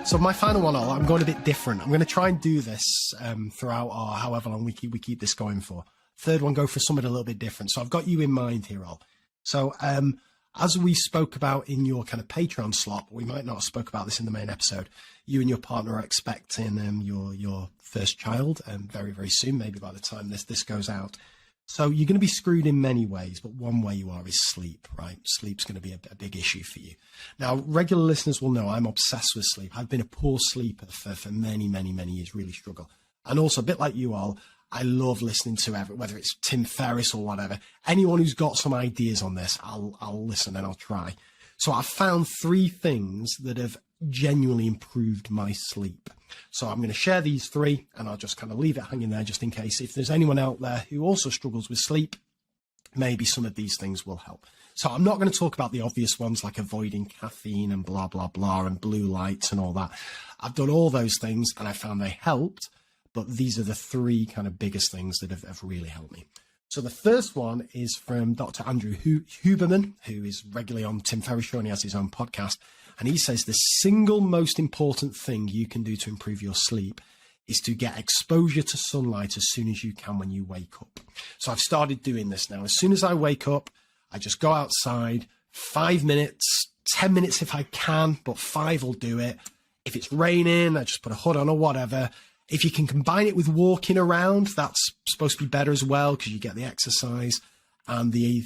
So my final one, I'm going a bit different. I'm going to try and do this throughout our however long we keep this going for. Third one, go for something a little bit different. So I've got you in mind here, Ol. So as we spoke about in your kind of Patreon slot, we might not have spoke about this in the main episode. You and your partner are expecting your first child very, very soon, maybe by the time this goes out. So you're going to be screwed in many ways, but one way you are is sleep, right? Sleep's going to be a big issue for you. Now, regular listeners will know I'm obsessed with sleep. I've been a poor sleeper for many, many, many years, really struggle. And also, a bit like you all, I love listening to whether it's Tim Ferriss or whatever. Anyone who's got some ideas on this, I'll listen and I'll try. So I've found 3 things that have genuinely improved my sleep. So I'm going to share these 3 and I'll just kind of leave it hanging there just in case if there's anyone out there who also struggles with sleep, maybe some of these things will help. So I'm not going to talk about the obvious ones like avoiding caffeine and blah, blah, blah, and blue lights and all that. I've done all those things and I found they helped, but these are the 3 kind of biggest things that have really helped me. So the first one is from Dr. Andrew Huberman, who is regularly on Tim Ferriss' show and he has his own podcast. And he says the single most important thing you can do to improve your sleep is to get exposure to sunlight as soon as you can when you wake up. So I've started doing this now. As soon as I wake up, I just go outside, 5 minutes, 10 minutes if I can, but 5 will do it. If it's raining, I just put a hood on or whatever. If you can combine it with walking around, that's supposed to be better as well because you get the exercise. And the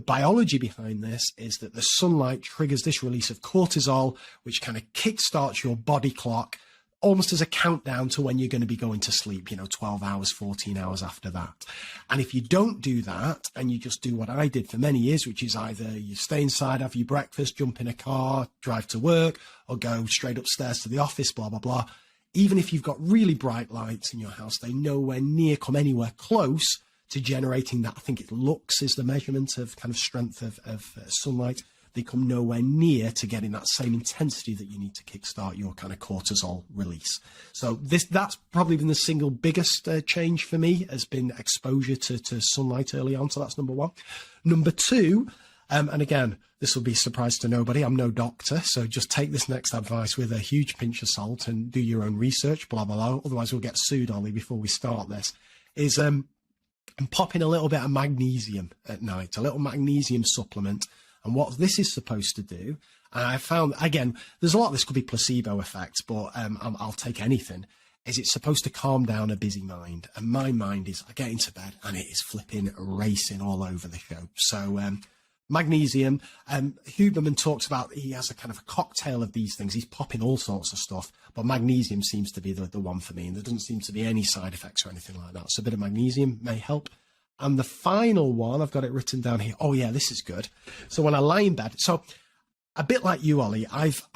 biology behind this is that the sunlight triggers this release of cortisol, which kind of kickstarts your body clock almost as a countdown to when you're going to be going to sleep, 12 hours, 14 hours after that. And if you don't do that and you just do what I did for many years, which is either you stay inside, have your breakfast, jump in a car, drive to work, or go straight upstairs to the office, blah, blah, blah. Even if you've got really bright lights in your house, they nowhere near come anywhere close to generating that. I think it lux is the measurement of kind of strength of sunlight. They come nowhere near to getting that same intensity that you need to kickstart your kind of cortisol release. So that's probably been the single biggest change for me, has been exposure to sunlight early on. So that's number 1. Number 2, and again, this will be a surprise to nobody. I'm no doctor, so just take this next advice with a huge pinch of salt and do your own research, blah, blah, blah. Otherwise, we'll get sued, Ollie, before we start this. I'm popping a little bit of magnesium at night, a little magnesium supplement. And what this is supposed to do, and I found, again, there's a lot of this could be placebo effects, but I'll take anything, is it's supposed to calm down a busy mind. And my mind is, I get into bed and it is flipping racing all over the show. So magnesium, Huberman talks about, he has a kind of a cocktail of these things. He's popping all sorts of stuff, but magnesium seems to be the one for me. And there doesn't seem to be any side effects or anything like that. So a bit of magnesium may help. And the final one, I've got it written down here. Oh yeah, this is good. So when I lie in bed, so a bit like you, Ollie, I've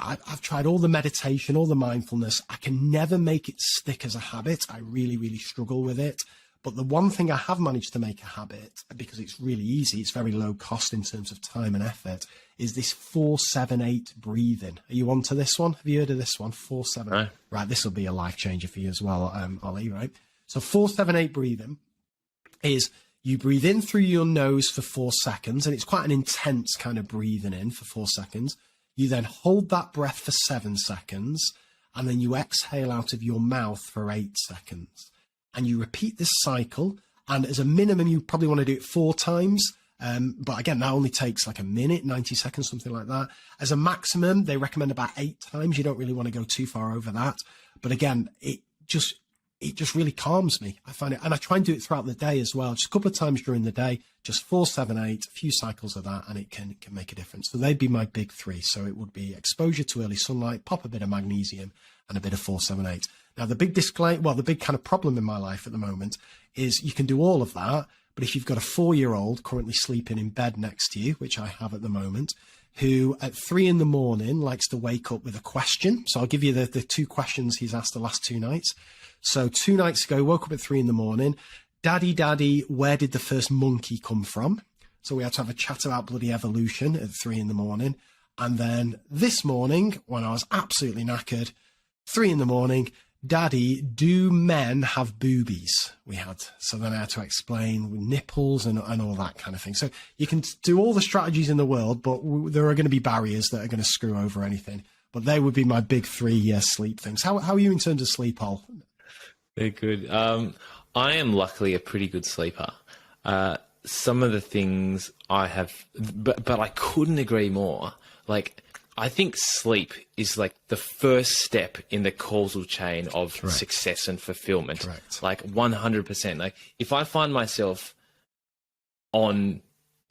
tried all the meditation, all the mindfulness. I can never make it stick as a habit. I really, really struggle with it. But the one thing I have managed to make a habit, because it's really easy, it's very low cost in terms of time and effort, is this 4-7-8 breathing. Are you onto this one? Have you heard of this one? 4-7-8. Right, this will be a life changer for you as well, Ollie, right? So 4-7-8 breathing is you breathe in through your nose for 4 seconds, and it's quite an intense kind of breathing in for 4 seconds. You then hold that breath for 7 seconds, and then you exhale out of your mouth for 8 seconds. And you repeat this cycle, and as a minimum, you probably want to do it 4 times. But again, that only takes like a minute, 90 seconds, something like that. As a maximum, they recommend about 8 times. You don't really want to go too far over that. But again, it just really calms me. I find it, and I try and do it throughout the day as well. Just a couple of times during the day, just 4-7-8, a few cycles of that, and it can make a difference. So they'd be my big 3. So it would be exposure to early sunlight, pop a bit of magnesium, and a bit of 4-7-8. Now, the big the big kind of problem in my life at the moment is you can do all of that, but if you've got a 4-year-old currently sleeping in bed next to you, which I have at the moment, who at 3 a.m. likes to wake up with a question. So I'll give you the 2 questions he's asked the last 2 nights. So 2 nights ago, woke up at 3 a.m. Daddy, where did the first monkey come from? So we had to have a chat about bloody evolution at 3 a.m. And then this morning, when I was absolutely knackered, 3 a.m, Daddy, do men have boobies? We had. So then I had to explain with nipples and all that kind of thing. So you can do all the strategies in the world, but there are going to be barriers that are going to screw over anything. But they would be my big 3 sleep things. How are you in terms of sleep, Ol? Very good. I am luckily a pretty good sleeper. Some of the things I have, but I couldn't agree more. Like, I think sleep is like the first step in the causal chain of success and fulfillment. Correct. Like 100%. Like, if I find myself on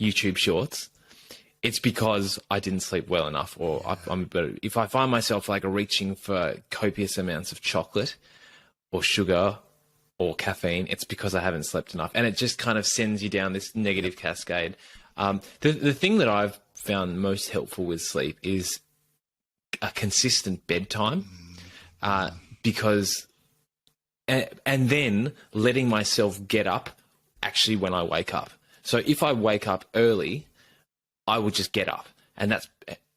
YouTube Shorts, it's because I didn't sleep well enough, or if I find myself like reaching for copious amounts of chocolate or sugar or caffeine, it's because I haven't slept enough. And it just kind of sends you down this negative cascade. The thing that I've found most helpful with sleep is a consistent bedtime, because, and then letting myself get up actually when I wake up. So if I wake up early, I will just get up. And that's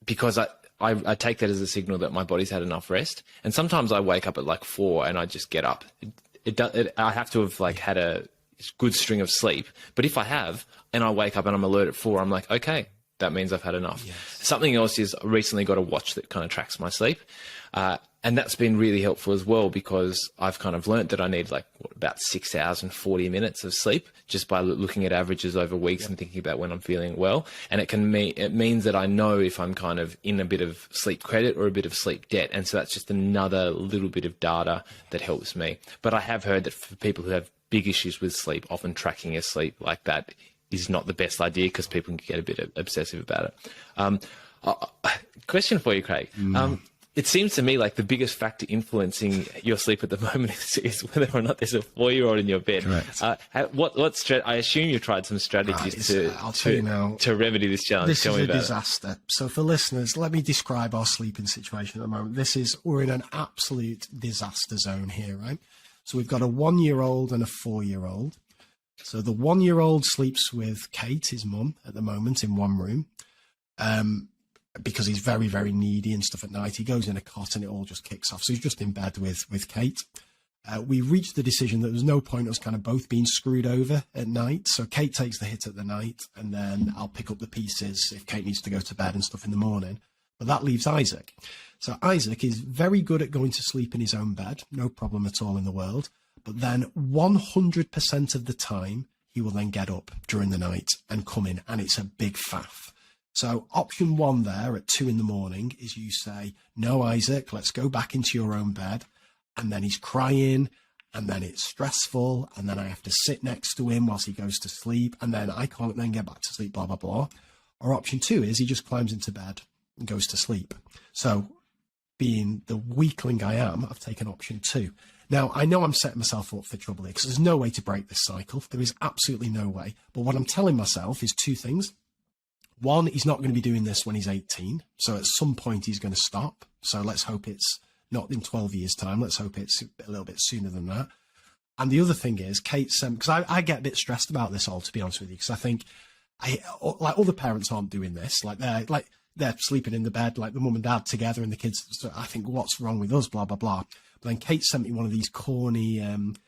because I take that as a signal that my body's had enough rest. And sometimes I wake up at like 4 and I just get up. I have to have like had a good string of sleep. But if I have, and I wake up and I'm alert at 4, I'm like, okay, that means I've had enough. Yes. Something else is I recently got a watch that kind of tracks my sleep. And that's been really helpful as well, because I've kind of learnt that I need like about 6 hours and 40 minutes of sleep just by looking at averages over weeks and thinking about when I'm feeling well. And it means that I know if I'm kind of in a bit of sleep credit or a bit of sleep debt. And so that's just another little bit of data that helps me. But I have heard that for people who have big issues with sleep, often tracking your sleep like that is not the best idea, because people can get a bit obsessive about it. Question for you, Craig. It seems to me like the biggest factor influencing your sleep at the moment is whether or not there's a 4-year-old in your bed. Correct. I assume you've tried some strategies to remedy this challenge. This is a disaster. So for listeners, let me describe our sleeping situation at the moment. We're in an absolute disaster zone here, right? So we've got a 1-year-old and a 4-year-old. So the 1-year-old sleeps with Kate, his mum, at the moment in one room. Because he's very, very needy and stuff at night. He goes in a cot and it all just kicks off. So he's just in bed with Kate. We reached the decision that there's no point us kind of both being screwed over at night. So Kate takes the hit at the night, and then I'll pick up the pieces if Kate needs to go to bed and stuff in the morning. But that leaves Isaac. So Isaac is very good at going to sleep in his own bed. No problem at all in the world. But then 100% of the time, he will then get up during the night and come in, and it's a big faff. So option 1 there at 2 a.m. is you say, no, Isaac, let's go back into your own bed. And then he's crying, and then it's stressful, and then I have to sit next to him whilst he goes to sleep, and then I can't then get back to sleep, blah, blah, blah. Or option 2 is he just climbs into bed and goes to sleep. So being the weakling I am, I've taken option 2. Now, I know I'm setting myself up for trouble here because there's no way to break this cycle. There is absolutely no way. But what I'm telling myself is 2 things. 1, he's not going to be doing this when he's 18. So at some point he's going to stop. So let's hope it's not in 12 years' time. Let's hope it's a little bit sooner than that. And the other thing is, Kate's, because I get a bit stressed about this all, to be honest with you, because I think like other parents aren't doing this. They're sleeping in the bed, like the mum and dad together and the kids. So I think, what's wrong with us, blah, blah, blah. But then Kate sent me one of these corny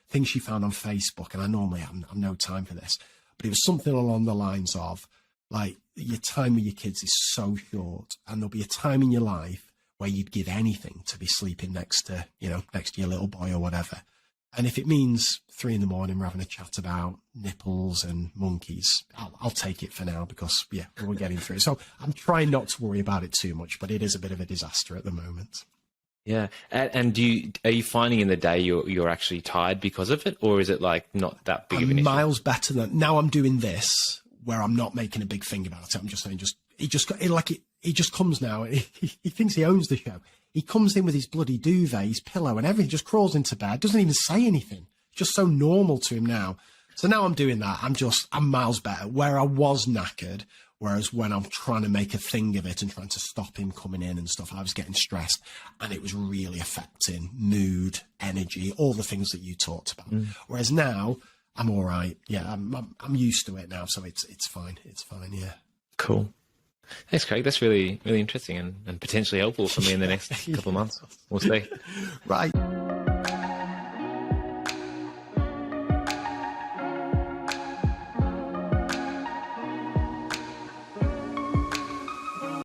things she found on Facebook, and I normally have no time for this. But it was something along the lines of, like, your time with your kids is so short, and there'll be a time in your life where you'd give anything to be sleeping next to your little boy or whatever. And if it means 3 a.m. we're having a chat about nipples and monkeys, I'll take it for now, because we're getting through. So I'm trying not to worry about it too much, but it is a bit of a disaster at the moment. Yeah. And are you finding in the day you're actually tired because of it, or is it like not that big of an issue? Miles better than now. I'm doing this where I'm not making a big thing about it. I'm just saying, he just comes now. He thinks he owns the show. He comes in with his bloody duvet, his pillow and everything, just crawls into bed, doesn't even say anything. Just so normal to him now. So now I'm doing that. I'm miles better. Where I was knackered, whereas when I'm trying to make a thing of it and trying to stop him coming in and stuff, I was getting stressed, and it was really affecting mood, energy, all the things that you talked about. Whereas now I'm all right. Yeah, I'm used to it now, so it's fine. It's fine. Yeah. Cool. Thanks, Craig. That's really, really interesting and potentially helpful for me in the next couple of months. We'll see. Right.